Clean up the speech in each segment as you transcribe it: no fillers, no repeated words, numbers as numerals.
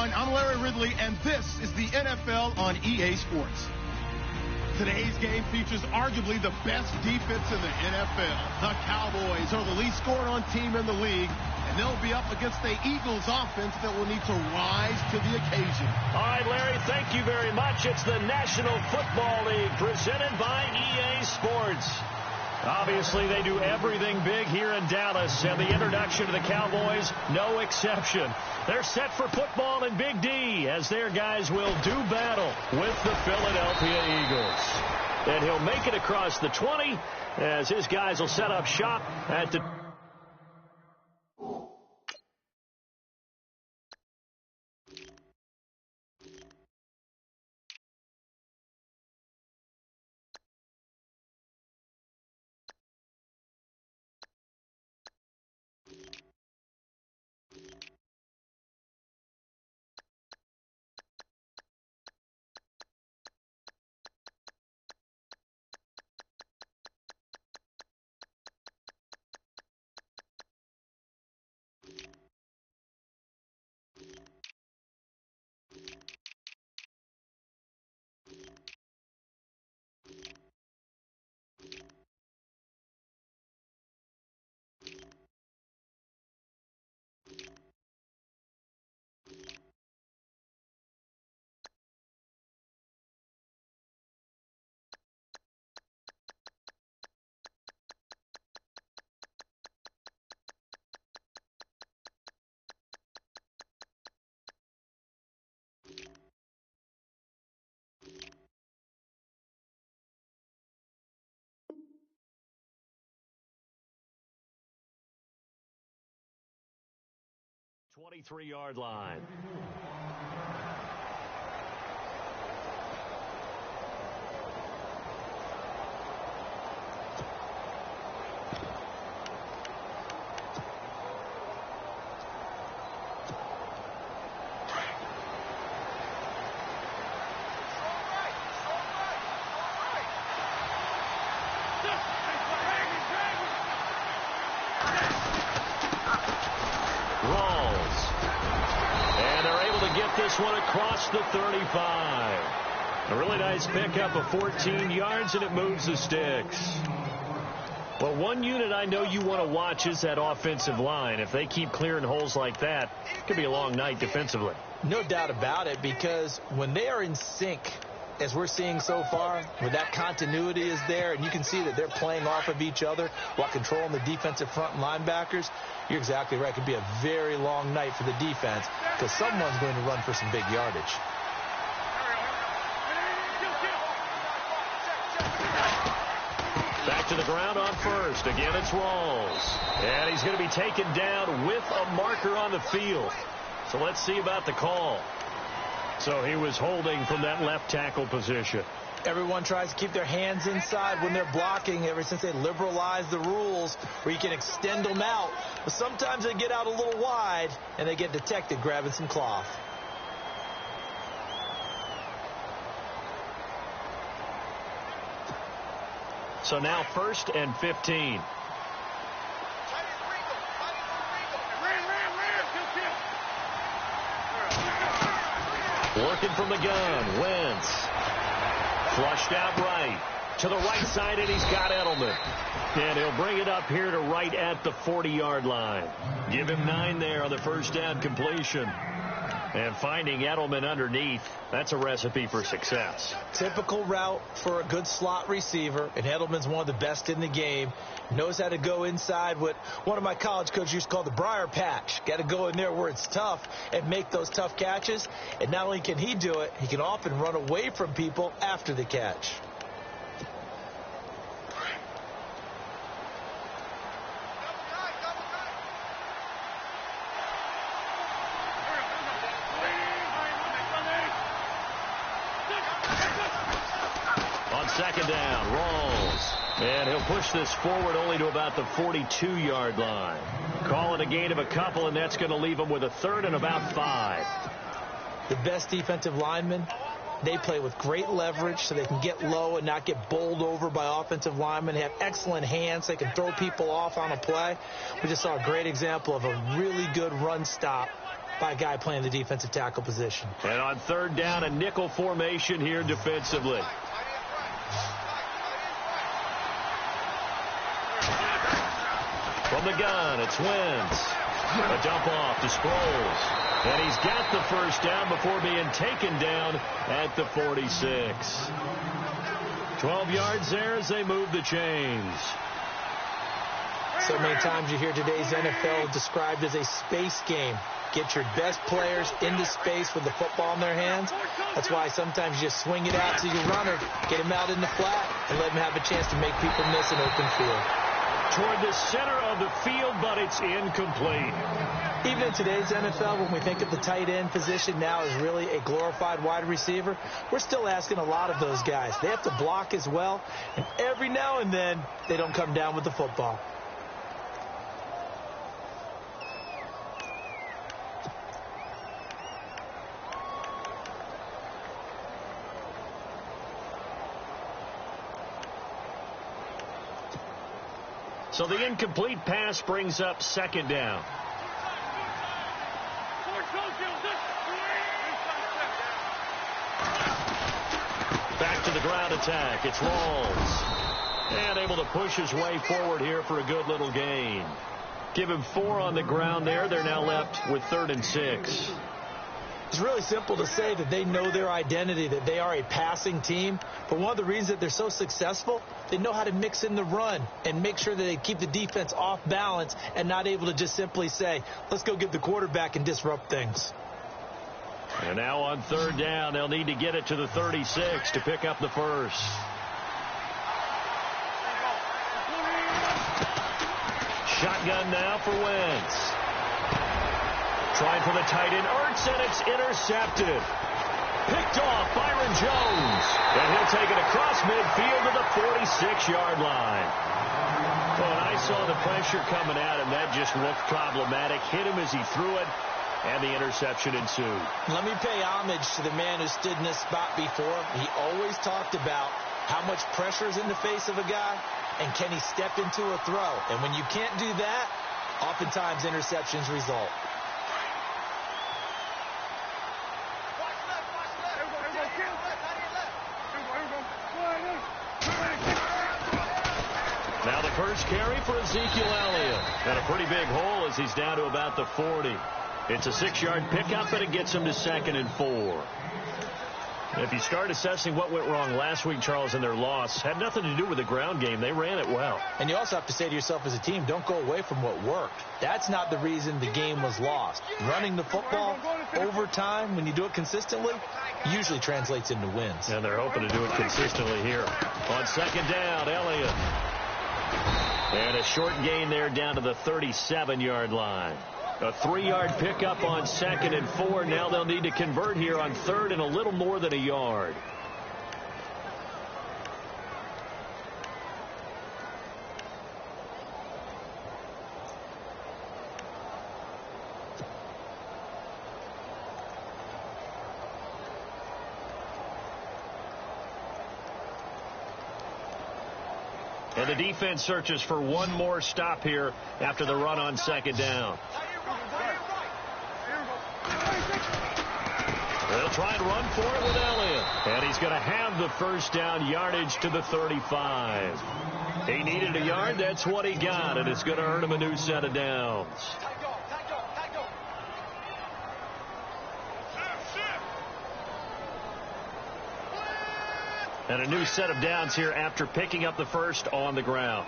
everyone. I'm Larry Ridley, and this is the NFL on EA Sports. Today's game features arguably the best defense in the NFL. The Cowboys are the least scored-on team in the league, and they'll be up against the Eagles offense that will need to rise to the occasion. All right, Larry, thank you very much. It's the National Football League presented by EA Sports. Obviously, they do everything big here in Dallas, and the introduction to the Cowboys, no exception. They're set for football in Big D, as their guys will do battle with the Philadelphia Eagles. And he'll make it across the 20, as his guys will set up shop at the... ...23-yard line. This one across the 35. A really nice pickup of 14 yards, and it moves the sticks. Well, one unit I know you want to watch is that offensive line. If they keep clearing holes like that, it could be a long night defensively. No doubt about it, because when they are in sync, as we're seeing so far, when that continuity is there, and you can see that they're playing off of each other while controlling the defensive front and linebackers, you're exactly right. It could be a very long night for the defense because someone's going to run for some big yardage. Back to the ground on first. Again, it's Rawls. And he's going to be taken down with a marker on the field. So let's see about the call. So he was holding from that left tackle position. Everyone tries to keep their hands inside when they're blocking ever since they liberalized the rules where you can extend them out. But sometimes they get out a little wide and they get detected grabbing some cloth. So now 1st and 15. Working from the gun, Wentz. Flushed out right. To the right side, and he's got Edelman. And he'll bring it up here to right at the 40-yard line. Give him 9 there on the first down completion. And finding Edelman underneath, that's a recipe for success. Typical route for a good slot receiver, and Edelman's one of the best in the game. Knows how to go inside what one of my college coaches used to call the briar patch. Got to go in there where it's tough and make those tough catches. And not only can he do it, he can often run away from people after the catch. Second down, Rawls. And he'll push this forward only to about the 42-yard line. Call it a gain of a couple, and that's going to leave him with a 3rd and about 5. The best defensive linemen They play with great leverage so they can get low and not get bowled over by offensive linemen. They have excellent hands. They can throw people off on a play. We just saw a great example of a really good run stop by a guy playing the defensive tackle position. And on third down, a nickel formation here defensively. From the gun, it's Wentz. A dump off to Sproles. And he's got the first down before being taken down at the 46. 12 yards there as they move the chains. So many times you hear today's NFL described as a space game. Get your best players into space with the football in their hands. That's why sometimes you just swing it out to your runner, get him out in the flat, and let him have a chance to make people miss an open field. Toward the center of the field, but it's incomplete. Even in today's NFL, when we think of the tight end position now as really a glorified wide receiver, we're still asking a lot of those guys. They have to block as well, and every now and then, they don't come down with the football. So the incomplete pass brings up second down. Back to the ground attack. It's Rawls. And able to push his way forward here for a good little gain. Give him 4 on the ground there. They're now left with 3rd and 6. It's really simple to say that they know their identity, that they are a passing team. But one of the reasons that they're so successful, they know how to mix in the run and make sure that they keep the defense off balance and not able to just simply say, let's go get the quarterback and disrupt things. And now on third down, they'll need to get it to the 36 to pick up the first. Shotgun now for Wentz. Trying for the tight end, Ertz, and it's intercepted. Picked off Byron Jones. And he'll take it across midfield to the 46-yard line. Oh, and I saw the pressure coming at him. That just looked problematic. Hit him as he threw it, and the interception ensued. Let me pay homage to the man who stood in this spot before. He always talked about how much pressure is in the face of a guy, and can he step into a throw. And when you can't do that, oftentimes interceptions result. Now the first carry for Ezekiel Elliott. And a pretty big hole as he's down to about the 40. It's a 6-yard pickup, and it gets him to 2nd and 4. If you start assessing what went wrong last week, Charles, in their loss, had nothing to do with the ground game. They ran it well. And you also have to say to yourself as a team, don't go away from what worked. That's not the reason the game was lost. Running the football over time, when you do it consistently, usually translates into wins. And they're hoping to do it consistently here. On second down, Elliott. And a short gain there down to the 37-yard line. A 3-yard pickup on 2nd and 4. Now they'll need to convert here on 3rd and a little more than a yard. And the defense searches for one more stop here after the run on second down. They'll try and run for it with Elliott. And he's going to have the first down, yardage to the 35. He needed a yard. That's what he got, and it's going to earn him a new set of downs. And a new set of downs here after picking up the first on the ground.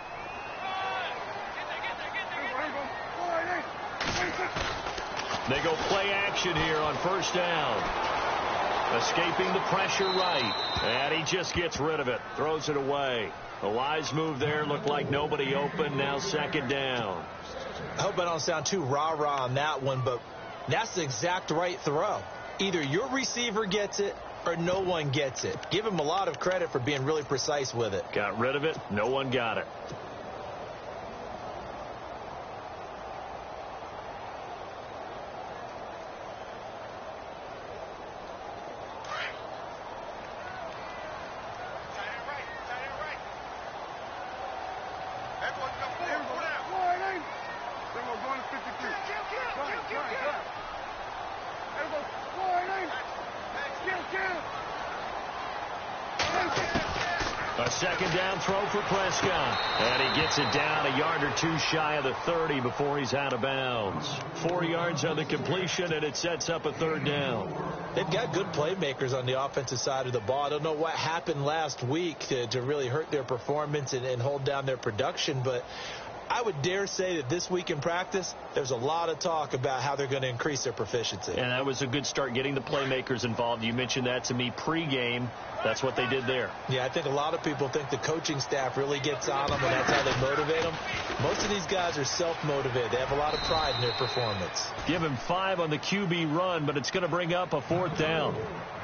They go play action here on first down. Escaping the pressure right. And he just gets rid of it. Throws it away. A wise move there. Looked like nobody open. Now second down. I hope I don't sound too rah-rah on that one, but that's the exact right throw. Either your receiver gets it or no one gets it. Give him a lot of credit for being really precise with it. Got rid of it. No one got it. second down throw for Prescott. And he gets it down a yard or two shy of the 30 before he's out of bounds. 4 yards on the completion, and it sets up a third down. They've got good playmakers on the offensive side of the ball. I don't know what happened last week to really hurt their performance and hold down their production, but I would dare say that this week in practice, there's a lot of talk about how they're going to increase their proficiency. And that was a good start, getting the playmakers involved. You mentioned that to me pregame. That's what they did there. Yeah, I think a lot of people think the coaching staff really gets on them, and that's how they motivate them. Most of these guys are self-motivated. They have a lot of pride in their performance. Give him 5 on the QB run, but it's going to bring up a 4th down.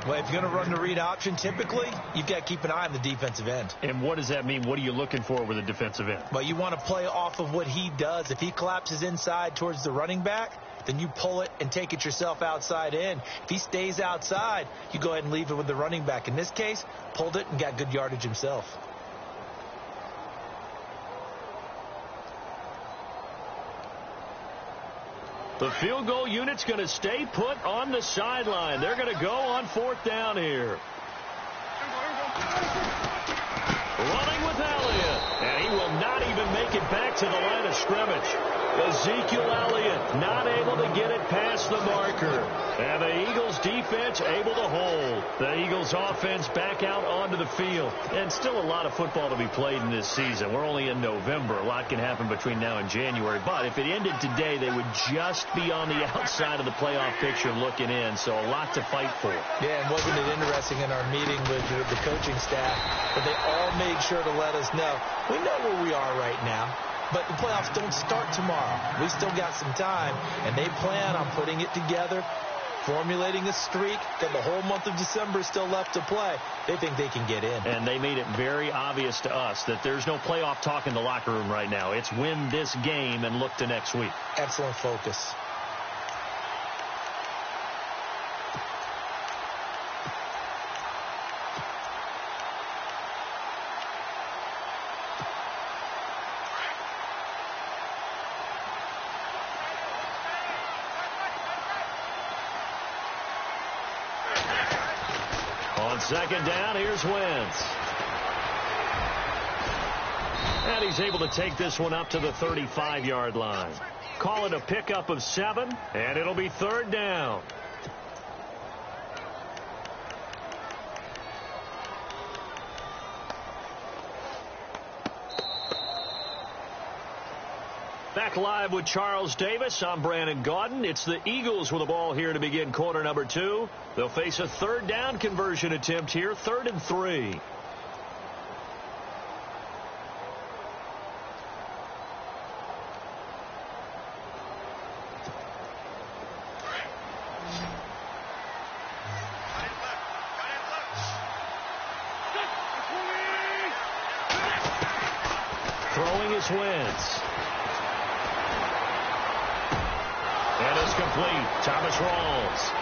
Well, if you're going to run the read option, typically, you've got to keep an eye on the defensive end. And what does that mean? What are you looking for with a defensive end? Well, you want to play off of what he does. If he collapses inside towards the running back, then you pull it and take it yourself outside in. If he stays outside, you go ahead and leave it with the running back. In this case, pulled it and got good yardage himself. The field goal unit's going to stay put on the sideline. They're going to go on 4th down here. Running with Elliott, and he will not even make it back to the line of scrimmage. Ezekiel Elliott not able to get it past the marker. And the Eagles defense able to hold. The Eagles offense back out onto the field. And still a lot of football to be played in this season. We're only in November. A lot can happen between now and January. But if it ended today, they would just be on the outside of the playoff picture looking in. So a lot to fight for. Yeah, and wasn't it interesting in our meeting with the coaching staff that they all made sure to let us know, we know where we are right now. But the playoffs don't start tomorrow. We still got some time, and they plan on putting it together, formulating a streak, that the whole month of December is still left to play. They think they can get in. And they made it very obvious to us that there's no playoff talk in the locker room right now. It's win this game and look to next week. Excellent focus. On second down, here's Wentz. And he's able to take this one up to the 35-yard line. Call it a pickup of 7, and it'll be 3rd down. Back live with Charles Davis. I'm Brandon Gaudin. It's the Eagles with the ball here to begin quarter number 2. They'll face a 3rd down conversion attempt here, 3rd and 3. Throwing is Wentz. And it's complete. Thomas Rawls.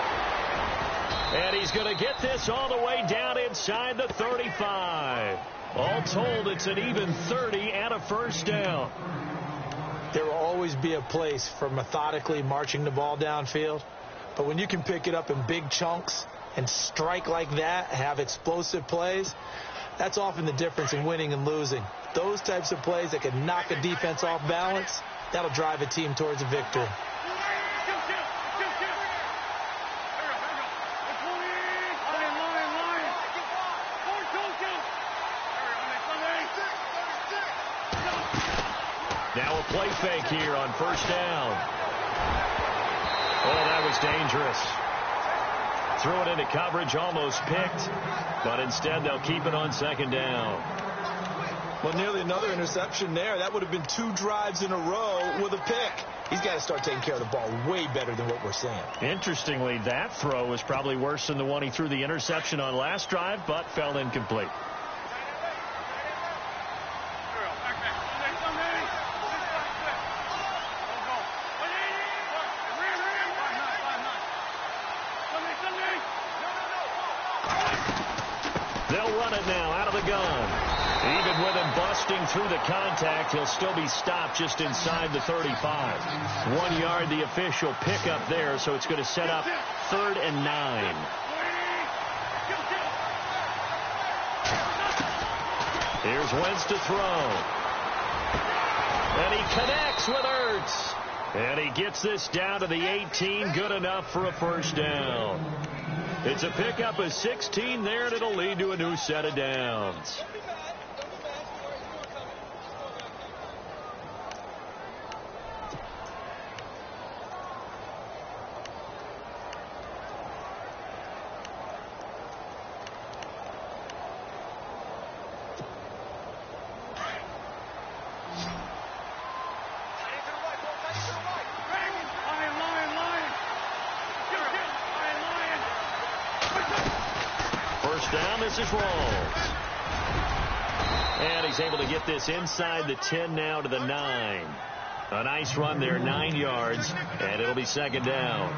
And he's going to get this all the way down inside the 35. All told, it's an even 30 and a 1st down. There will always be a place for methodically marching the ball downfield. But when you can pick it up in big chunks and strike like that, have explosive plays, that's often the difference in winning and losing. Those types of plays that can knock a defense off balance, that'll drive a team towards a victory. Now a play fake here on 1st down. Oh, that was dangerous. Threw it into coverage, almost picked, but instead they'll keep it on 2nd down. Well, nearly another interception there. That would have been 2 drives in a row with a pick. He's got to start taking care of the ball way better than what we're seeing. Interestingly, that throw was probably worse than the one he threw the interception on last drive, but fell incomplete. They'll run it now out of the gun. Even with him busting through the contact, he'll still be stopped just inside the 35. 1 yard, the official pickup there, so it's going to set up 3rd and 9. Here's Wentz to throw. And he connects with Ertz. And he gets this down to the 18. Good enough for a first down. It's a pickup of 16 there, and it'll lead to a new set of downs. Down, this is Rawls. And he's able to get this inside the 10 now to the 9. A nice run there, 9 yards, and it'll be second down.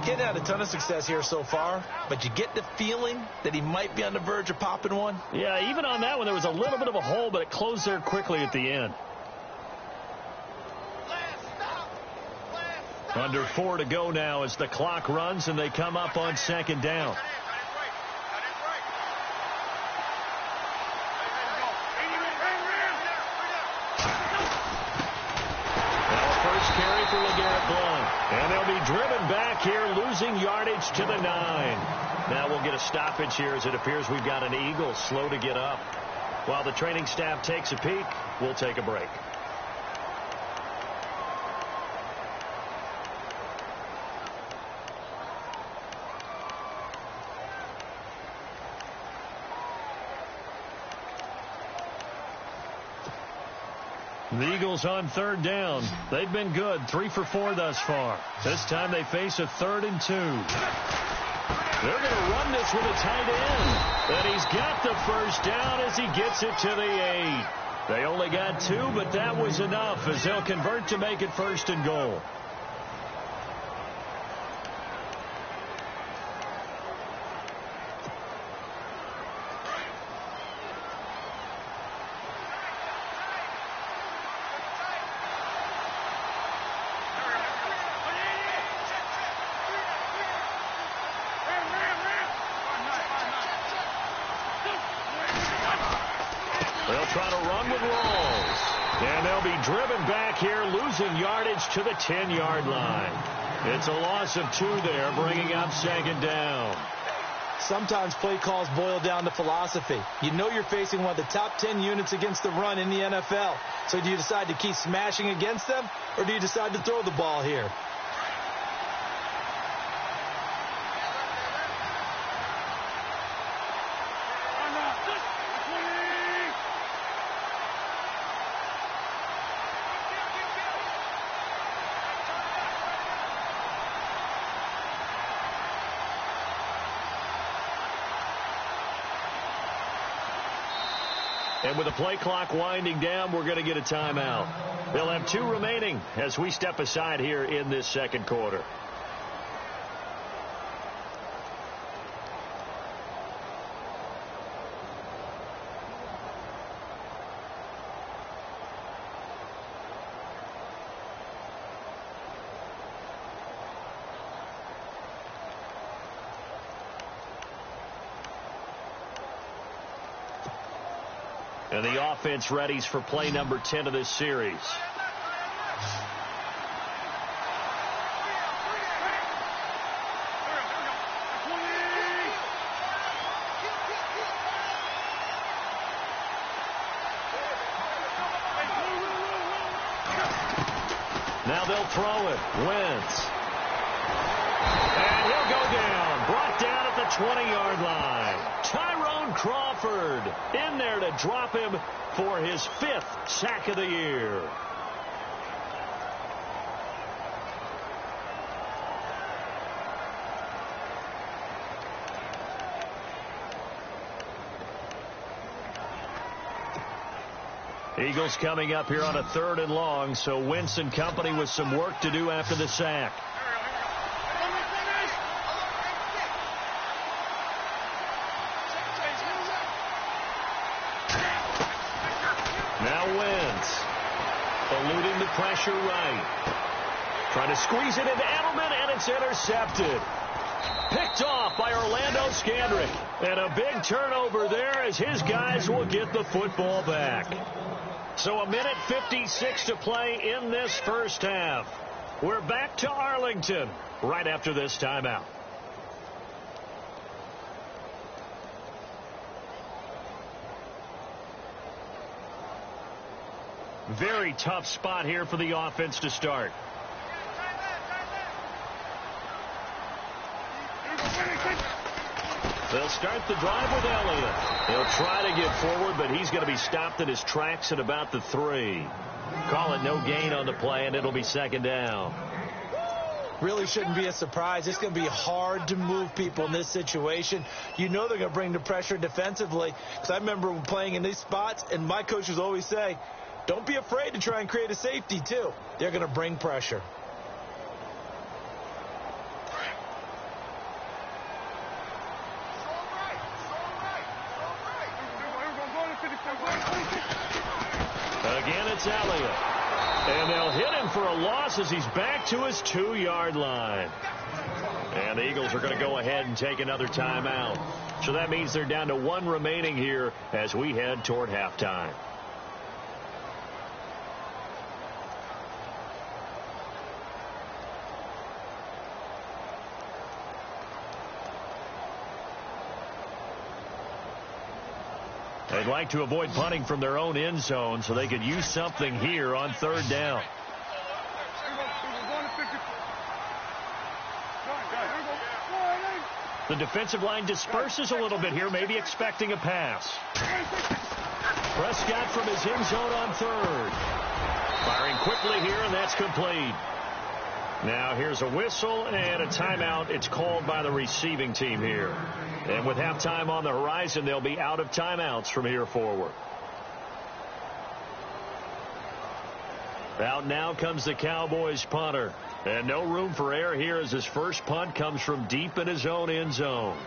Kid had a ton of success here so far, but you get the feeling that he might be on the verge of popping one. Yeah, even on that one, there was a little bit of a hole, but it closed there quickly at the end. Under 4 to go now as the clock runs, and they come up on second down. And they'll be driven back here, losing yardage to the 9. Now we'll get a stoppage here as it appears we've got an Eagle slow to get up. While the training staff takes a peek, we'll take a break. The Eagles on third down. They've been good, 3 for 4 thus far. This time they face a 3rd and 2. They're going to run this with a tight end. And he's got the first down as he gets it to the 8. They only got 2, but that was enough as they'll convert to make it 1st and goal. They'll try to run with Rawls. And they'll be driven back here, losing yardage to the 10-yard line. It's a loss of 2 there, bringing up second down. Sometimes play calls boil down to philosophy. You know you're facing one of the top 10 units against the run in the NFL. So do you decide to keep smashing against them, or do you decide to throw the ball here? And with the play clock winding down, we're going to get a timeout. They'll have 2 remaining as we step aside here in this second quarter. And the offense readies for play number 10 of this series. Now they'll throw it. Wentz. And he'll go down. Brought down at the 20-yard line. Tyrone Crawford in there to drop him for his 5th sack of the year. Eagles coming up here on a 3rd and long, so Wentz and company with some work to do after the sack. Now Wentz, eluding the pressure right. Trying to squeeze it into Edelman, and it's intercepted. Picked off by Orlando Scandrick. And a big turnover there as his guys will get the football back. So 1:56 to play in this first half. We're back to Arlington right after this timeout. Very tough spot here for the offense to start. They'll start the drive with Elliott. He'll try to get forward, but he's going to be stopped in his tracks at about the 3. Call it no gain on the play, and it'll be second down. Really shouldn't be a surprise. It's going to be hard to move people in this situation. You know they're going to bring the pressure defensively. Because I remember playing in these spots, and my coaches always say, don't be afraid to try and create a safety, too. They're going to bring pressure. Again, it's Elliott. And they'll hit him for a loss as he's back to his 2-yard line. And the Eagles are going to go ahead and take another timeout. So that means they're down to 1 remaining here as we head toward halftime. They'd like to avoid punting from their own end zone so they could use something here on 3rd down. The defensive line disperses a little bit here, maybe expecting a pass. Prescott from his end zone on 3rd. Firing quickly here, and that's complete. Now here's a whistle and a timeout. It's called by the receiving team here. And with halftime on the horizon, they'll be out of timeouts from here forward. Out now comes the Cowboys punter. And no room for error here as his first punt comes from deep in his own end zone.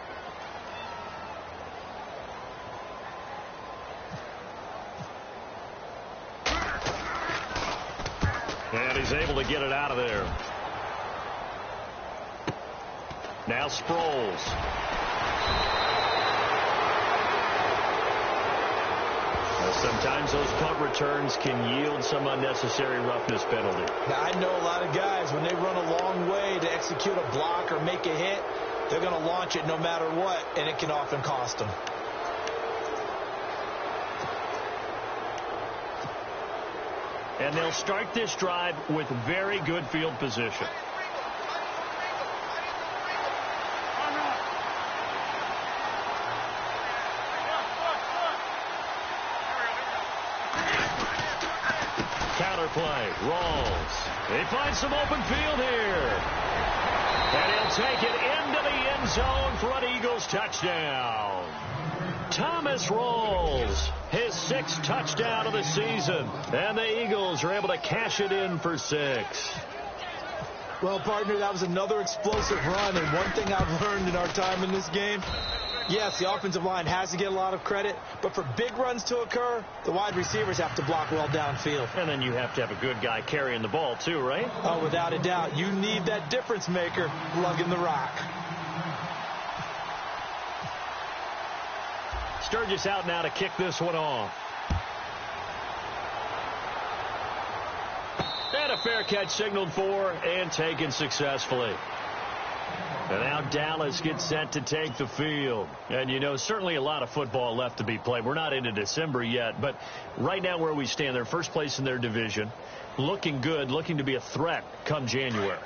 And he's able to get it out of there. Now Sproles. Sometimes those punt returns can yield some unnecessary roughness penalty. Now, I know a lot of guys, when they run a long way to execute a block or make a hit, they're going to launch it no matter what, and it can often cost them. And they'll start this drive with very good field position. Play, rolls. He finds some open field here. And he'll take it into the end zone for an Eagles touchdown. Thomas Rawls, his 6th touchdown of the season. And the Eagles are able to cash it in for 6. Well, partner, that was another explosive run. And one thing I've learned in our time in this game, yes, the offensive line has to get a lot of credit, but for big runs to occur, the wide receivers have to block well downfield. And then you have to have a good guy carrying the ball too, right? Oh, without a doubt. You need that difference maker lugging the rock. Sturgis out now to kick this one off. And a fair catch signaled for and taken successfully. And now Dallas gets set to take the field. And, you know, certainly a lot of football left to be played. We're not into December yet, but right now where we stand, they're first place in their division, looking good, looking to be a threat come January.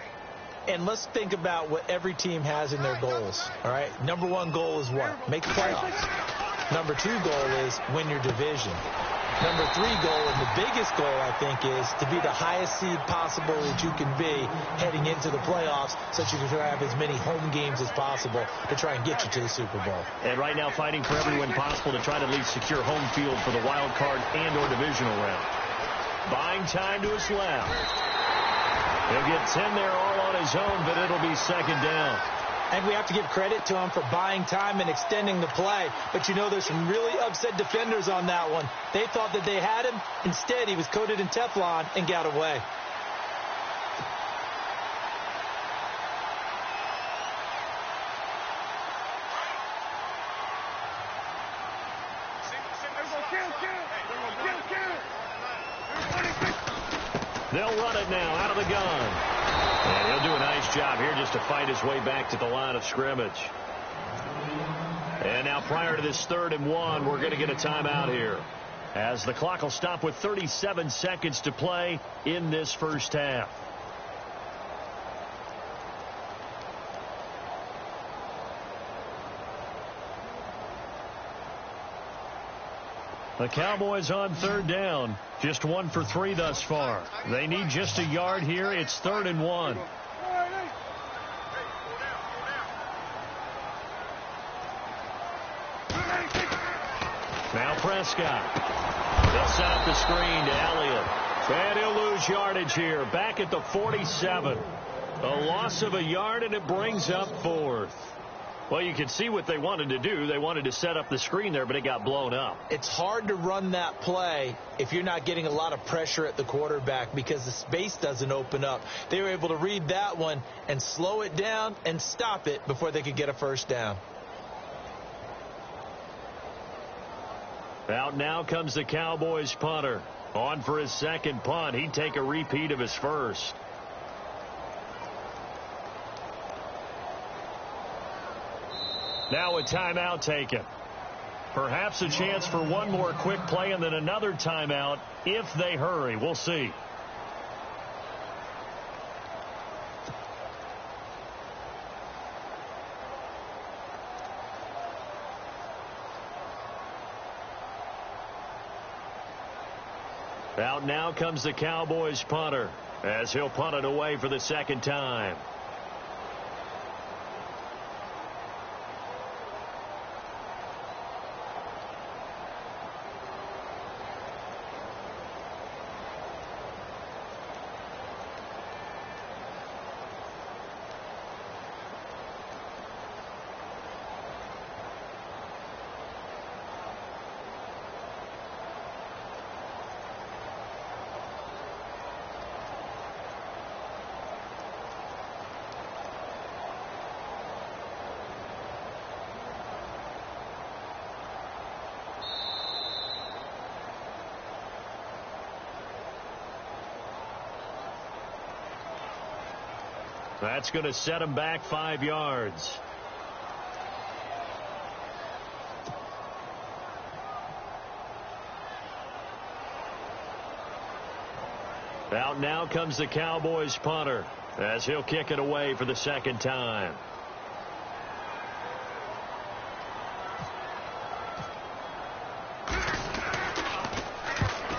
And let's think about what every team has in their goals, all right? Number 1 goal is what? Make the playoffs. Number 2 goal is win your division. Number 3 goal, and the biggest goal, I think, is to be the highest seed possible that you can be heading into the playoffs so that you can have as many home games as possible to try and get you to the Super Bowl. And right now fighting for every win possible to try to at least secure home field for the wild card and or divisional round. Buying time to his left. He'll get 10 there all on his own, but it'll be second down. And we have to give credit to him for buying time and extending the play. But, you know, there's some really upset defenders on that one. They thought that they had him. Instead, he was coated in Teflon and got away. They'll run it now out of the gun. And he'll do a nice job here just to fight his way back to the line of scrimmage. And now prior to this 3rd and 1, we're going to get a timeout here, as the clock will stop with 37 seconds to play in this first half. The Cowboys on 3rd down. Just 1 for 3 thus far. They need just a yard here. It's 3rd and 1. Now Prescott. They'll set up the screen to Elliott. And he'll lose yardage here. Back at the 47. A loss of a yard, and it brings up 4th. Well, you can see what they wanted to do. They wanted to set up the screen there, but it got blown up. It's hard to run that play if you're not getting a lot of pressure at the quarterback because the space doesn't open up. They were able to read that one and slow it down and stop it before they could get a first down. Out now comes the Cowboys punter. On for his second punt. He'd take a repeat of his first. Now a timeout taken. Perhaps a chance for one more quick play and then another timeout if they hurry. We'll see. Out now comes the Cowboys punter as he'll punt it away for the second time. That's going to set him back 5 yards. Out now comes the Cowboys punter as he'll kick it away for the second time.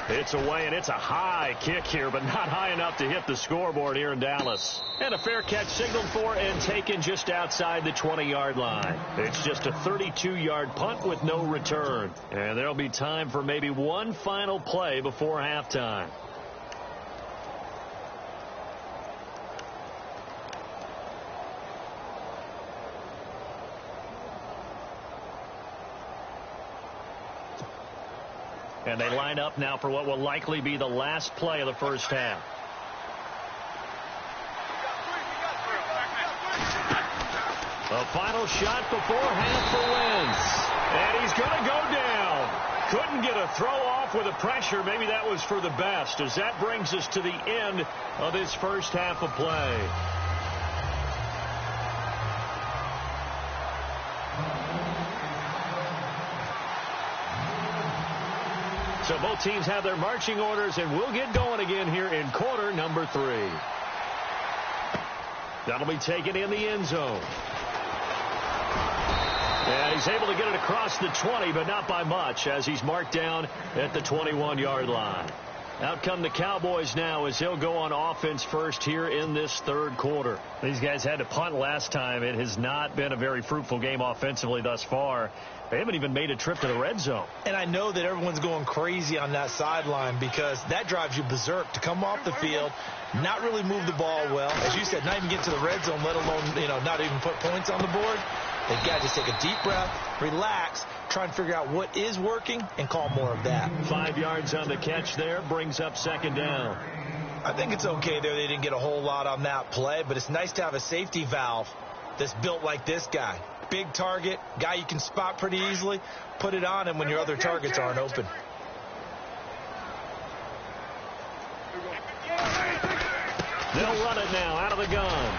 It's away, and it's a high kick here, but not high enough to hit the scoreboard here in Dallas. And a fair catch signaled for and taken just outside the 20-yard line. It's just a 32-yard punt with no return. And there'll be time for maybe one final play before halftime. And they line up now for what will likely be the last play of the first half. A final shot before half for Wentz. And he's going to go down. Couldn't get a throw off with the pressure. Maybe that was for the best, as that brings us to the end of this first half of play. So both teams have their marching orders, and we'll get going again here in quarter number 3. That'll be taken in the end zone. And he's able to get it across the 20, but not by much, as he's marked down at the 21-yard line. Out come the Cowboys now as he'll go on offense first here in this third quarter. These guys had to punt last time. It has not been a very fruitful game offensively thus far. They haven't even made a trip to the red zone. And I know that everyone's going crazy on that sideline because that drives you berserk to come off the field, not really move the ball well. As you said, not even get to the red zone, let alone, not even put points on the board. They've got to just take a deep breath, relax, try and figure out what is working and call more of that. 5 yards on the catch there, brings up second down. I think it's okay there. They didn't get a whole lot on that play, but it's nice to have a safety valve that's built like this guy. Big target, guy you can spot pretty easily. Put it on him when your other targets aren't open. the gun.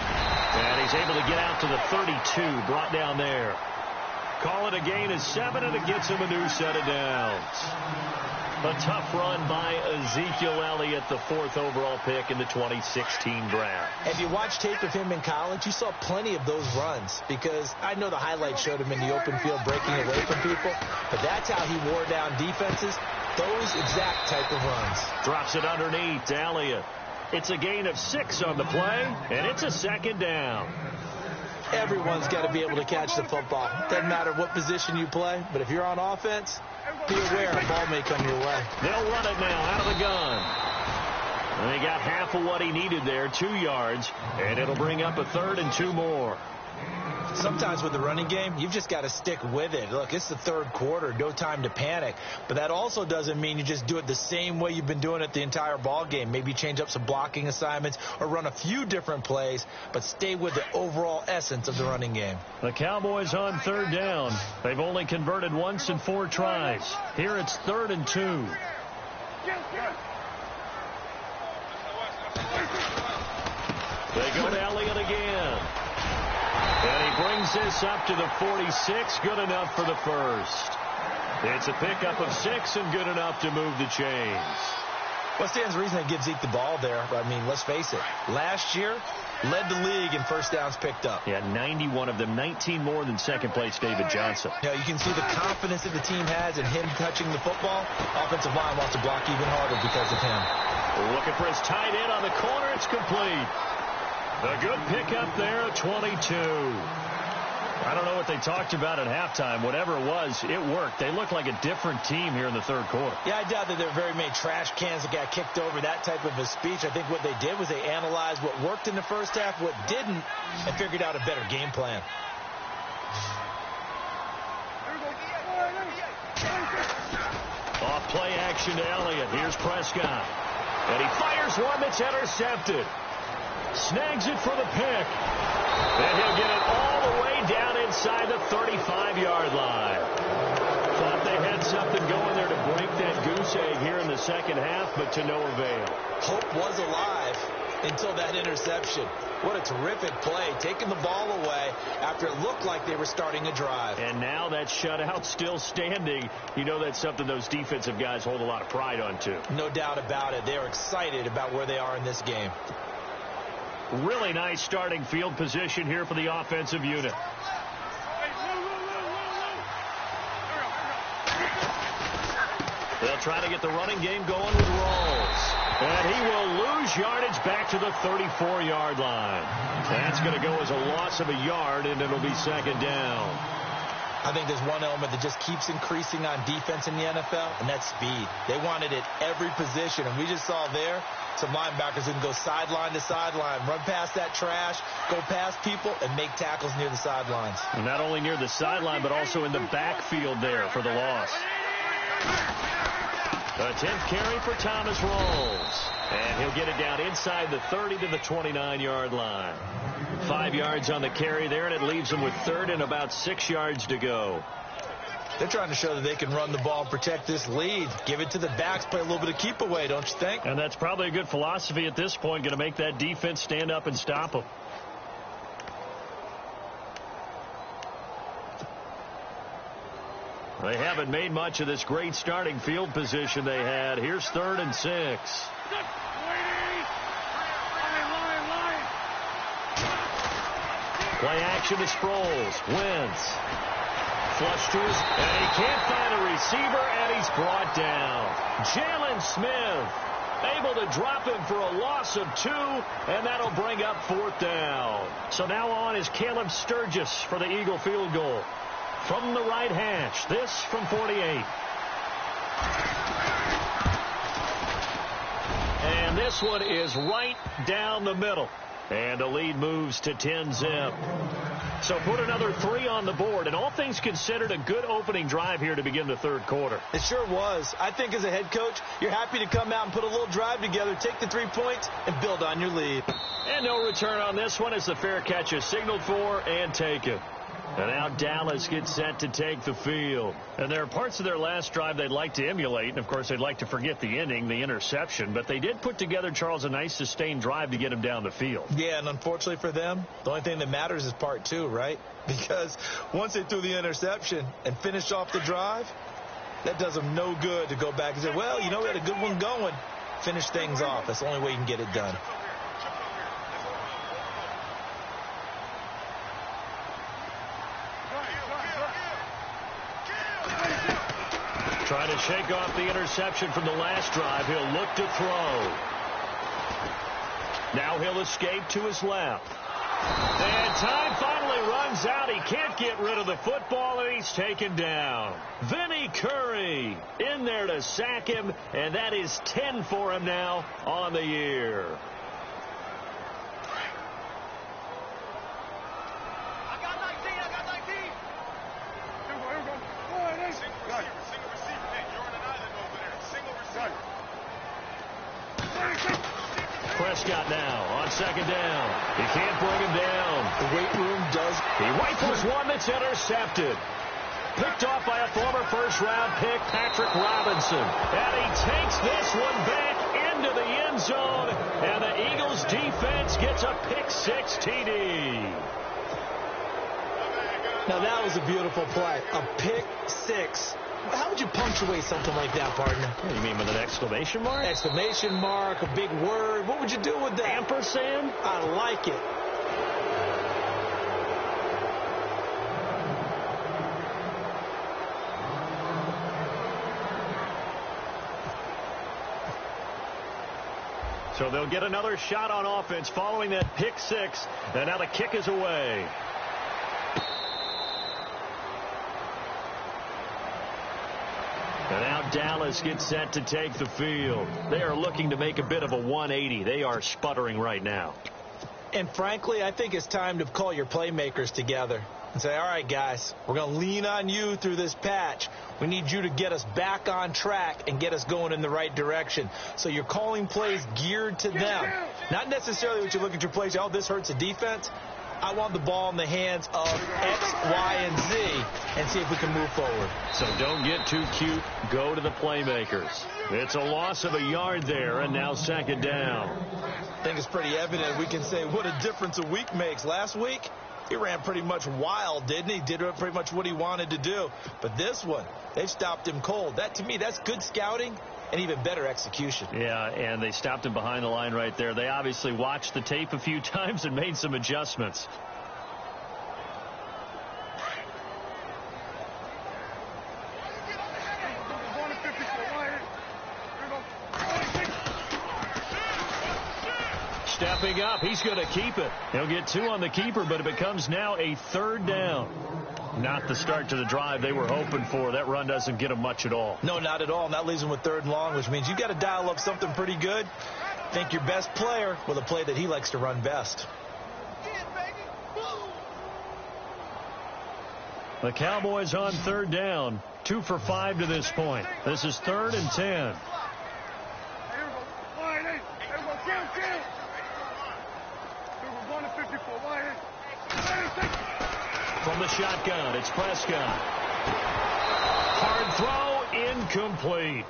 And he's able to get out to the 32, brought down there. Call it a gain of 7, and it gets him a new set of downs. A tough run by Ezekiel Elliott, the 4th overall pick in the 2016 draft. If you watch tape of him in college, you saw plenty of those runs, because I know the highlights showed him in the open field breaking away from people, but that's how he wore down defenses, those exact type of runs. Drops it underneath to Elliott. It's a gain of 6 on the play, and it's a 2nd down. Everyone's got to be able to catch the football. Doesn't matter what position you play, but if you're on offense, be aware a ball may come your way. They'll run it now out of the gun. And he got half of what he needed there, 2 yards, and it'll bring up a 3rd and 2 more. Sometimes with the running game, you've just got to stick with it. Look, it's the 3rd quarter, no time to panic. But that also doesn't mean you just do it the same way you've been doing it the entire ball game. Maybe change up some blocking assignments or run a few different plays, but stay with the overall essence of the running game. The Cowboys on 3rd down. They've only converted once in 4 tries. Here it's 3rd and 2. They go to Elliott again. And he brings this up to the 46, good enough for the 1st. It's a pickup of 6 and good enough to move the chains. What stands to reason to give Zeke the ball there? I mean, let's face it. Last year, led the league in first downs picked up. Yeah, 91 of them, 19 more than 2nd place David Johnson. You know, you can see the confidence that the team has in him touching the football. Offensive line wants to block even harder because of him. Looking for his tight end on the corner. It's complete. A good pickup there at 22. I don't know what they talked about at halftime. Whatever it was, it worked. They look like a different team here in the 3rd quarter. Yeah, I doubt that there are very many trash cans that got kicked over, that type of a speech. I think what they did was they analyzed what worked in the first half, what didn't, and figured out a better game plan. Off play action to Elliott. Here's Prescott. And he fires one that's intercepted. Snags it for the pick. And he'll get it all the way down inside the 35-yard line. Thought they had something going there to break that goose egg here in the 2nd half, but to no avail. Hope was alive until that interception. What a terrific play, taking the ball away after it looked like they were starting a drive. And now that shutout still standing. You know that's something those defensive guys hold a lot of pride on, too. No doubt about it. They are excited about where they are in this game. Really nice starting field position here for the offensive unit. They'll try to get the running game going with Rawls. And he will lose yardage back to the 34-yard line. That's going to go as a loss of a yard, and it'll be 2nd down. I think there's one element that just keeps increasing on defense in the NFL, and that's speed. They want it at every position, and we just saw there some linebackers who can go sideline to sideline, run past that trash, go past people, and make tackles near the sidelines. And not only near the sideline, but also in the backfield there for the loss. A 10th carry for Thomas Rawls. And he'll get it down inside the 30 to the 29-yard line. 5 yards on the carry there, and it leaves them with 3rd and about 6 yards to go. They're trying to show that they can run the ball and protect this lead. Give it to the backs, play a little bit of keep away, don't you think? And that's probably a good philosophy at this point, going to make that defense stand up and stop them. They haven't made much of this great starting field position they had. Here's 3rd and 6. Play action to Sproles. Wentz. Flush to his, and he can't find a receiver, and he's brought down. Jalen Smith able to drop him for a loss of 2, and that'll bring up 4th down. So now on is Caleb Sturgis for the Eagle field goal. From the right hash, this from 48. And this one is right down the middle. And the lead moves to 10-zip. So put another 3 on the board. And all things considered, a good opening drive here to begin the 3rd quarter. It sure was. I think as a head coach, you're happy to come out and put a little drive together, take the 3 points, and build on your lead. And no return on this one as the fair catch is signaled for and taken. And now Dallas gets set to take the field. And there are parts of their last drive they'd like to emulate. And, of course, they'd like to forget the inning, the interception. But they did put together, Charles, a nice sustained drive to get him down the field. Yeah, and unfortunately for them, the only thing that matters is part two, right? Because once they threw the interception and finished off the drive, that does them no good to go back and say, well, you know, we had a good one going. Finish things off. That's the only way you can get it done. Trying to shake off the interception from the last drive. He'll look to throw. Now he'll escape to his left. And time finally runs out. He can't get rid of the football, and he's taken down. Vinny Curry in there to sack him, and that is 10 for him now on the year. Prescott now on second down. He can't bring him down. The weight room does. He rifles one that's intercepted. Picked off by a former first-round pick, Patrick Robinson. And he takes this one back into the end zone. And the Eagles defense gets a pick-6 TD. Now that was a beautiful play. A pick-6. How would you punctuate something like that, partner? You mean with an exclamation mark? Exclamation mark, a big word. What would you do with that? Ampersand? I like it. So they'll get another shot on offense following that pick-6. And now the kick is away. And now Dallas gets set to take the field. They are looking to make a bit of a 180. They are sputtering right now. And frankly, I think it's time to call your playmakers together and say, all right, guys, we're going to lean on you through this patch. We need you to get us back on track and get us going in the right direction. So you're calling plays geared to them. Not necessarily what you look at your plays, oh, this hurts the defense. I want the ball in the hands of X, Y, and Z and see if we can move forward. So don't get too cute. Go to the playmakers. It's a loss of a yard there, and now second down. I think it's pretty evident. We can say what a difference a week makes. Last week, he ran pretty much wild, didn't he? Did pretty much what he wanted to do. But this one, they've stopped him cold. That, to me, that's good scouting and even better execution. Yeah, and they stopped him behind the line right there. They obviously watched the tape a few times and made some adjustments. Stepping up, he's going to keep it. He'll get 2 on the keeper, but it becomes now a third down. Not the start to the drive they were hoping for. That run doesn't get them much at all. No, not at all. And that leaves them with third and long, which means you've got to dial up something pretty good. Think your best player with a play that he likes to run best. The Cowboys on third down. 2 for 5 to this point. This is 3rd and 10. From the shotgun, it's Prescott. Hard throw, incomplete.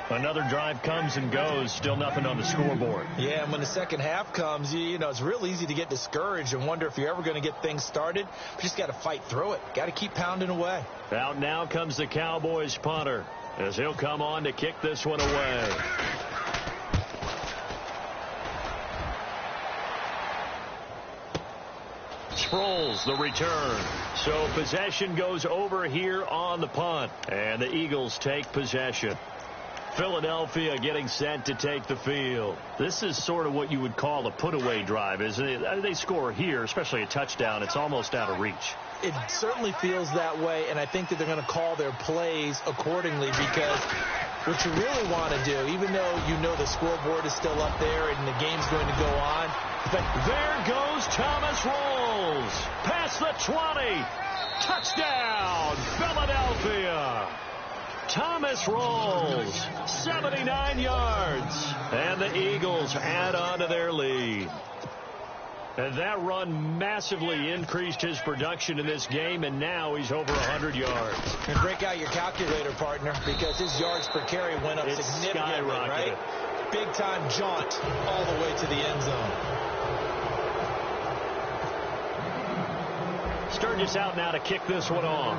Another drive comes and goes, still nothing on the scoreboard. Yeah, and when the second half comes, you know, it's real easy to get discouraged and wonder if you're ever going to get things started. You just got to fight through it. Got to keep pounding away. Out now comes the Cowboys punter, as he'll come on to kick this one away. Sproles the return. So possession goes over here on the punt. And the Eagles take possession. Philadelphia getting set to take the field. This is sort of what you would call a put-away drive, isn't it? They score here, especially a touchdown. It's almost out of reach. It certainly feels that way, and I think that they're going to call their plays accordingly because what you really want to do, even though you know the scoreboard is still up there and the game's going to go on. But there goes Thomas Rolls. Past the 20. Touchdown, Philadelphia. Thomas Rolls, 79 yards. And the Eagles add on to their lead. And that run massively increased his production in this game, and now he's over 100 yards. And break out your calculator, partner, because his yards per carry went up significantly, right? Big-time jaunt all the way to the end zone. Sturgis out now to kick this one off.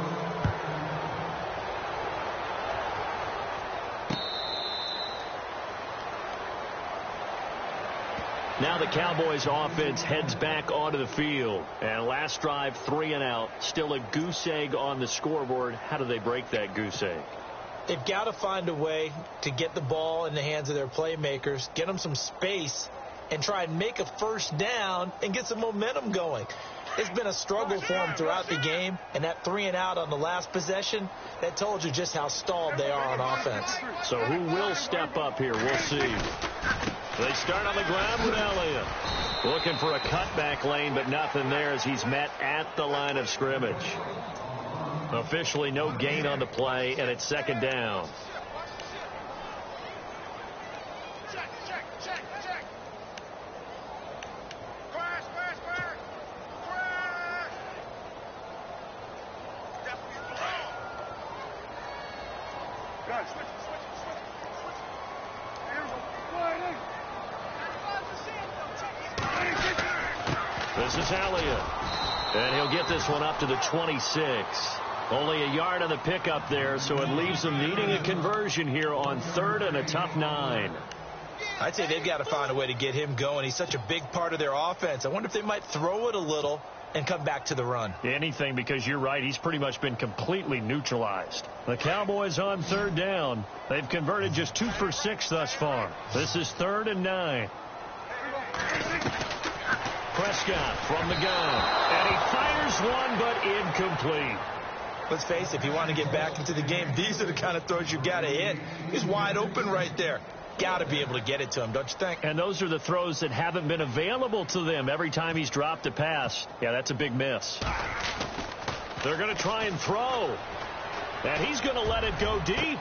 Now the Cowboys offense heads back onto the field. And last drive, 3 and out. Still a goose egg on the scoreboard. How do they break that goose egg? They've got to find a way to get the ball in the hands of their playmakers, get them some space, and try and make a first down and get some momentum going. It's been a struggle for them throughout the game, and that 3 and out on the last possession, that told you just how stalled they are on offense. So who will step up here? We'll see. They start on the ground with Elliott. Looking for a cutback lane, but nothing there as he's met at the line of scrimmage. Officially no gain on the play, and it's second down. This is Elliott. And he'll get this one up to the 26. Only a yard on the pickup there, so it leaves them needing a conversion here on 3rd and a tough 9. I'd say they've got to find a way to get him going. He's such a big part of their offense. I wonder if they might throw it a little and come back to the run. Anything, because you're right, he's pretty much been completely neutralized. The Cowboys on 3rd down. They've converted just 2 for 6 thus far. This is 3rd and 9. Prescott from the gun. And he fires one, but incomplete. Let's face it, if you want to get back into the game, these are the kind of throws you got to hit. He's wide open right there. Got to be able to get it to him, don't you think? And those are the throws that haven't been available to them every time he's dropped a pass. Yeah, that's a big miss. They're going to try and throw. And he's going to let it go deep.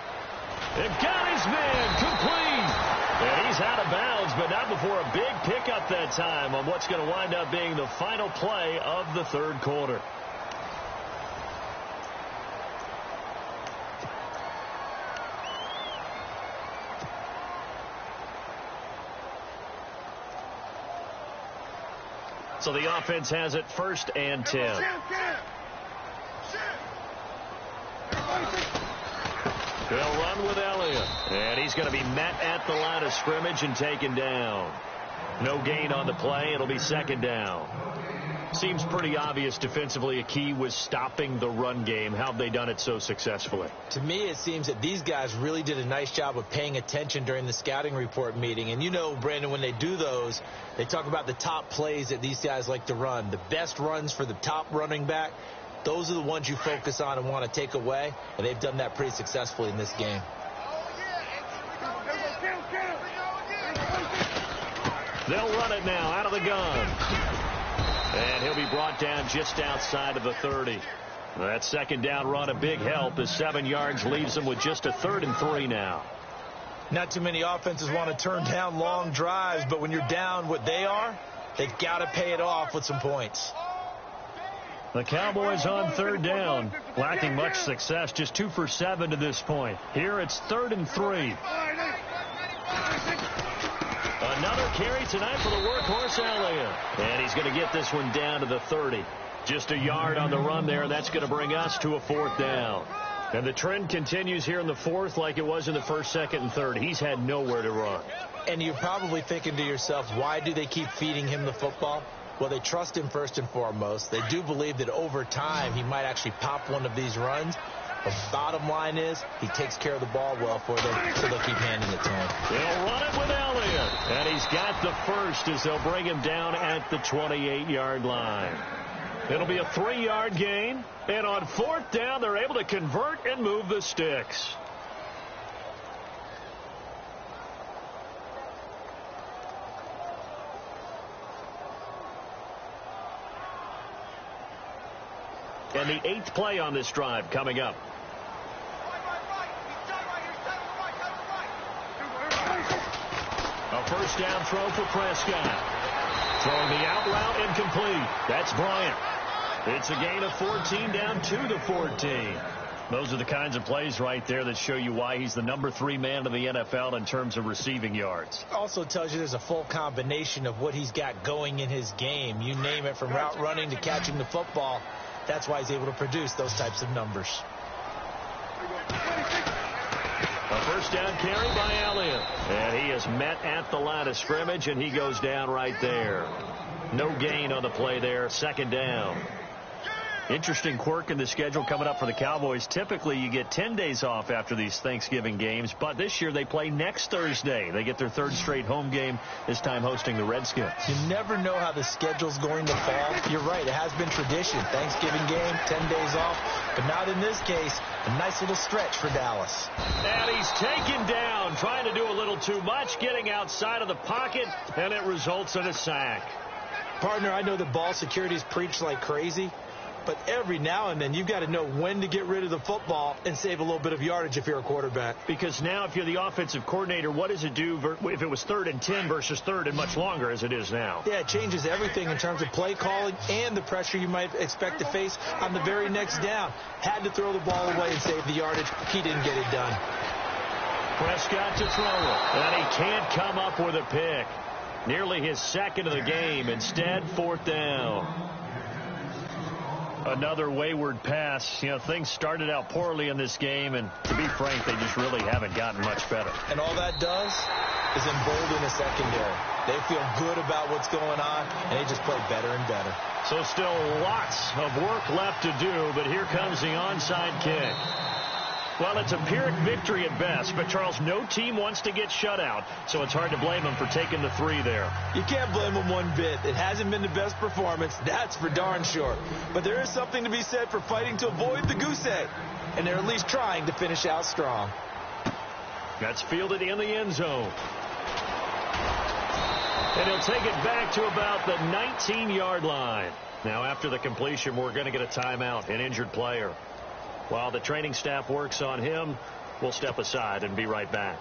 They've got his man complete. And he's out of bounds, but not before a big pickup that time on what's going to wind up being the final play of the 3rd quarter. So the offense has it 1st and 10. They'll run with Elliott. And he's going to be met at the line of scrimmage and taken down. No gain on the play. It'll be 2nd down. Seems pretty obvious defensively a key was stopping the run game. How have they done it so successfully? To me, it seems that these guys really did a nice job of paying attention during the scouting report meeting. And you know, Brandon, when they do those, they talk about the top plays that these guys like to run. The best runs for the top running back. Those are the ones you focus on and want to take away. And they've done that pretty successfully in this game. They'll run it now out of the gun. And he'll be brought down just outside of the 30. That 2nd down run a big help as 7 yards leaves them with just a 3rd and 3 now. Not too many offenses want to turn down long drives, but when you're down what they are, they've got to pay it off with some points. The Cowboys on 3rd down, lacking much success, just 2 for 7 to this point. Here it's 3rd and 3. Another carry tonight for the workhorse Elliott. And he's going to get this one down to the 30. Just a yard on the run there. That's going to bring us to a 4th down. And the trend continues here in the 4th like it was in the 1st, 2nd, and 3rd. He's had nowhere to run. And you're probably thinking to yourself, why do they keep feeding him the football? Well, they trust him first and foremost. They do believe that over time he might actually pop one of these runs. The bottom line is he takes care of the ball well for them, so they'll keep handing it to him. They'll run it with Elliott. And he's got the 1st as they'll bring him down at the 28-yard line. It'll be a 3-yard gain. And on 4th down, they're able to convert and move the sticks. And the 8th play on this drive coming up. A 1st down throw for Prescott. Throwing the out route incomplete. That's Bryant. It's a gain of 14 down to the 14. Those are the kinds of plays right there that show you why he's the #3 man in the NFL in terms of receiving yards. Also tells you there's a full combination of what he's got going in his game. You name it, from route running to catching the football. That's why he's able to produce those types of numbers. A first down carry by Elliott. And he is met at the line of scrimmage, and he goes down right there. No gain on the play there. Second down. Interesting quirk in the schedule coming up for the Cowboys. Typically, you get 10 days off after these Thanksgiving games, but this year they play next Thursday. They get their 3rd straight home game, this time hosting the Redskins. You never know how the schedule's going to fall. You're right, it has been tradition. Thanksgiving game, 10 days off, but not in this case. A nice little stretch for Dallas. And he's taken down, trying to do a little too much, getting outside of the pocket, and it results in a sack. Partner, I know that ball security's preached like crazy, but every now and then you've got to know when to get rid of the football and save a little bit of yardage if you're a quarterback. Because now if you're the offensive coordinator, what does it do if it was 3rd and 10 versus 3rd and much longer as it is now? Yeah, it changes everything in terms of play calling and the pressure you might expect to face on the very next down. Had to throw the ball away and save the yardage. He didn't get it done. Prescott to throw it, and he can't come up with a pick. Nearly his 2nd of the game. Instead, 4th down. Another wayward pass. You know, things started out poorly in this game, and to be frank, they just really haven't gotten much better. And all that does is embolden the secondary. They feel good about what's going on, and they just play better and better. So still lots of work left to do, but here comes the onside kick. Well, it's a Pyrrhic victory at best, but, Charles, no team wants to get shut out, so it's hard to blame them for taking the 3 there. You can't blame them one bit. It hasn't been the best performance, that's for darn sure. But there is something to be said for fighting to avoid the goose egg, and they're at least trying to finish out strong. That's fielded in the end zone. And he'll take it back to about the 19-yard line. Now, after the completion, we're going to get a timeout, an injured player. While the training staff works on him, we'll step aside and be right back.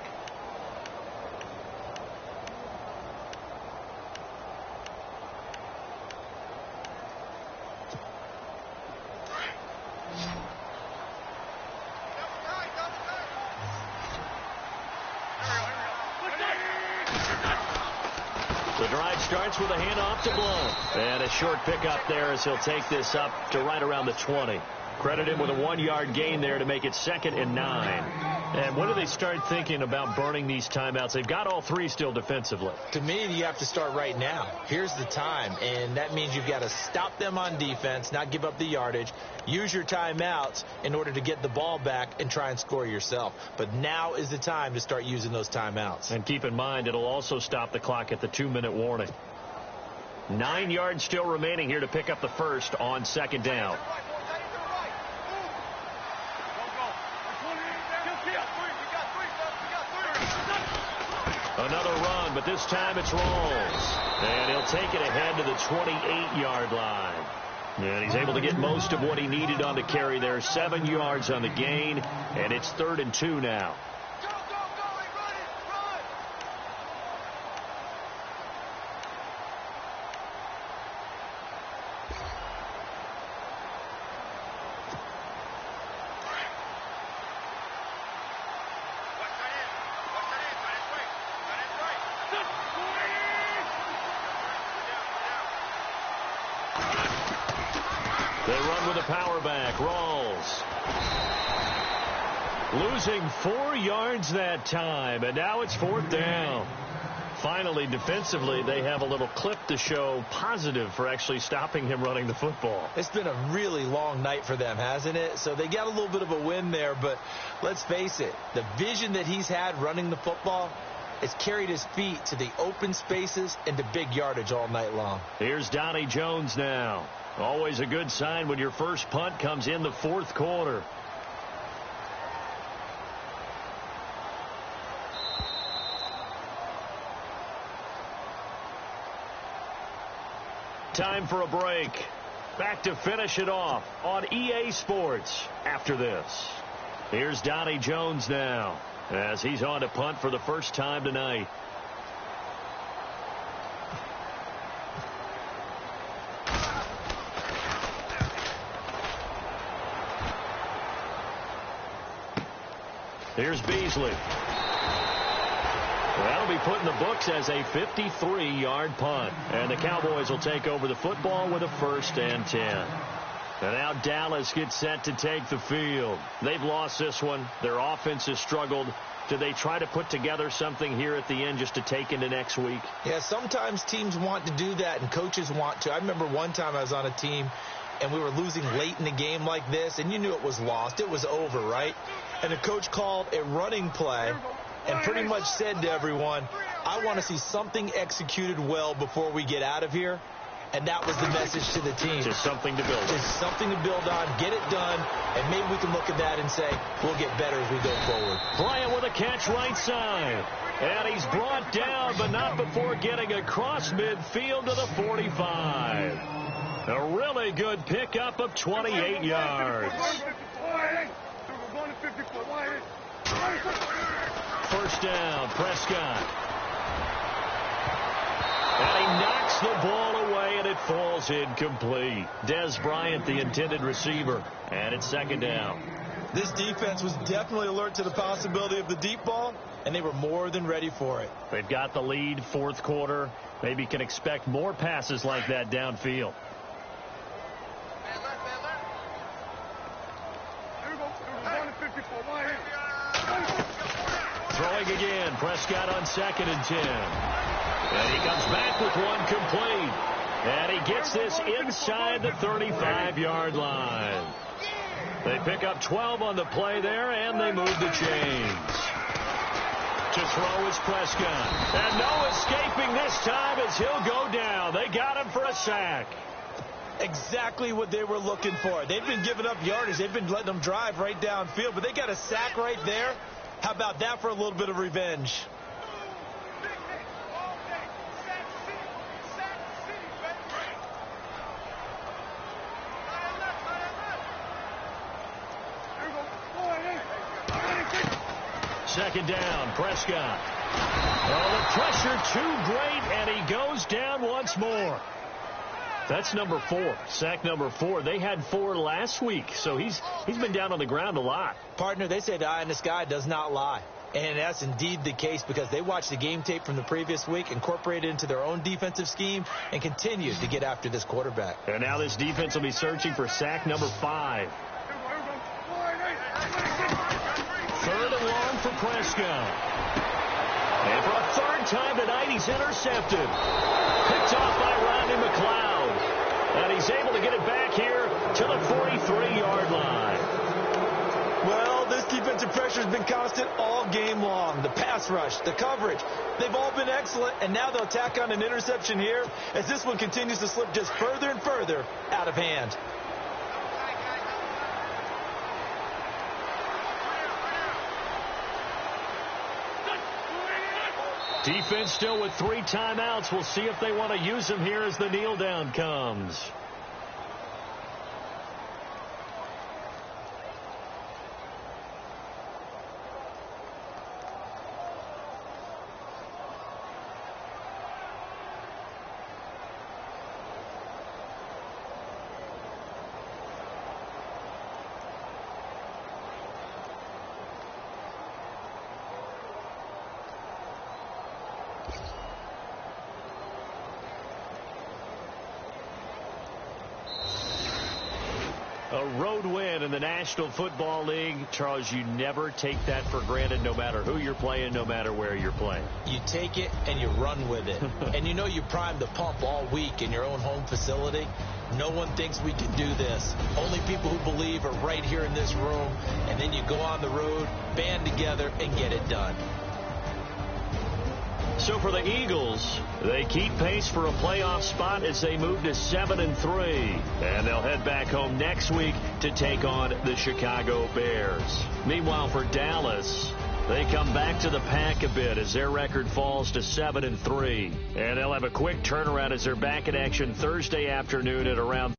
The drive starts with a handoff to Blount. And a short pickup there as he'll take this up to right around the 20. Credit him with a 1-yard gain there to make it 2nd and 9. And when do they start thinking about burning these timeouts? They've got all 3 still defensively. To me, you have to start right now. Here's the time, and that means you've got to stop them on defense, not give up the yardage, use your timeouts in order to get the ball back and try and score yourself. But now is the time to start using those timeouts. And keep in mind, it'll also stop the clock at the 2-minute warning. 9 yards still remaining here to pick up the first on 2nd down. Another run, but this time it's Rawls. And he'll take it ahead to the 28-yard line. And he's able to get most of what he needed on the carry there. 7 yards on the gain, and it's 3rd and 2 now. They run with a power back. Rawls losing 4 yards that time, and now it's 4th down. Finally, defensively, they have a little clip to show positive for actually stopping him running the football. It's been a really long night for them, hasn't it? So they got a little bit of a win there, but let's face it, the vision that he's had running the football has carried his feet to the open spaces and to big yardage all night long. Here's Donnie Jones now. Always a good sign when your first punt comes in the 4th quarter. Time for a break. Back to finish it off on EA Sports after this. Here's Donnie Jones now as he's on to punt for the first time tonight. Here's Beasley. That'll be put in the books as a 53-yard punt. And the Cowboys will take over the football with a 1st and 10. And now Dallas gets set to take the field. They've lost this one. Their offense has struggled. Do they try to put together something here at the end just to take into next week? Yeah, sometimes teams want to do that and coaches want to. I remember one time I was on a team and we were losing late in the game like this, and you knew it was lost. It was over, right? And the coach called a running play and pretty much said to everyone, I want to see something executed well before we get out of here. And that was the message to the team. Just something to build on. Just something to build on, get it done, and maybe we can look at that and say, we'll get better as we go forward. Bryant with a catch right side. And he's brought down, but not before getting across midfield to the 45. A really good pickup of 28 yards. First down, Prescott. And he knocks the ball away, and it falls incomplete. Des Bryant, the intended receiver. And it's 2nd down. This defense was definitely alert to the possibility of the deep ball, and they were more than ready for it. They've got the lead, 4th quarter. Maybe can expect more passes like that downfield. Throwing again, Prescott on 2nd and 10. And he comes back with one complete. And he gets this inside the 35-yard line. They pick up 12 on the play there, and they move the chains. To throw is Prescott. And no escaping this time as he'll go down. They got him for a sack. Exactly what they were looking for. They've been giving up yardage. They've been letting them drive right downfield, but they got a sack right there. How about that for a little bit of revenge? Second down, Prescott. Oh, the pressure too great, and he goes down once more. That's number 4, sack number 4. They had 4 last week, so he's been down on the ground a lot. Partner, they say the eye in the sky does not lie. And that's indeed the case because they watched the game tape from the previous week, incorporated it into their own defensive scheme, and continued to get after this quarterback. And now this defense will be searching for sack number 5. 3rd and long for Prescott. And for a 3rd time tonight, he's intercepted. Picked off by Rodney McLeod. And he's able to get it back here to the 43-yard line. Well, this defensive pressure has been constant all game long. The pass rush, the coverage, they've all been excellent, and now they'll tack on an interception here as this one continues to slip just further and further out of hand. Defense still with 3 timeouts. We'll see if they want to use them here as the kneel down comes. A road win in the National Football League. Charles, you never take that for granted no matter who you're playing, no matter where you're playing. You take it and you run with it. And you know you primed the pump all week in your own home facility. No one thinks we can do this. Only people who believe are right here in this room. And then you go on the road, band together, and get it done. So for the Eagles, they keep pace for a playoff spot as they move to 7-3. And they'll head back home next week to take on the Chicago Bears. Meanwhile, for Dallas, they come back to the pack a bit as their record falls to 7-3. And they'll have a quick turnaround as they're back in action Thursday afternoon at around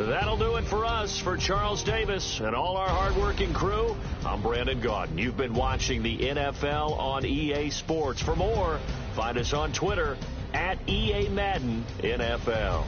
That'll do it for us. For Charles Davis and all our hardworking crew, I'm Brandon Gaudin. You've been watching the NFL on EA Sports. For more, find us on Twitter @EA Madden NFL.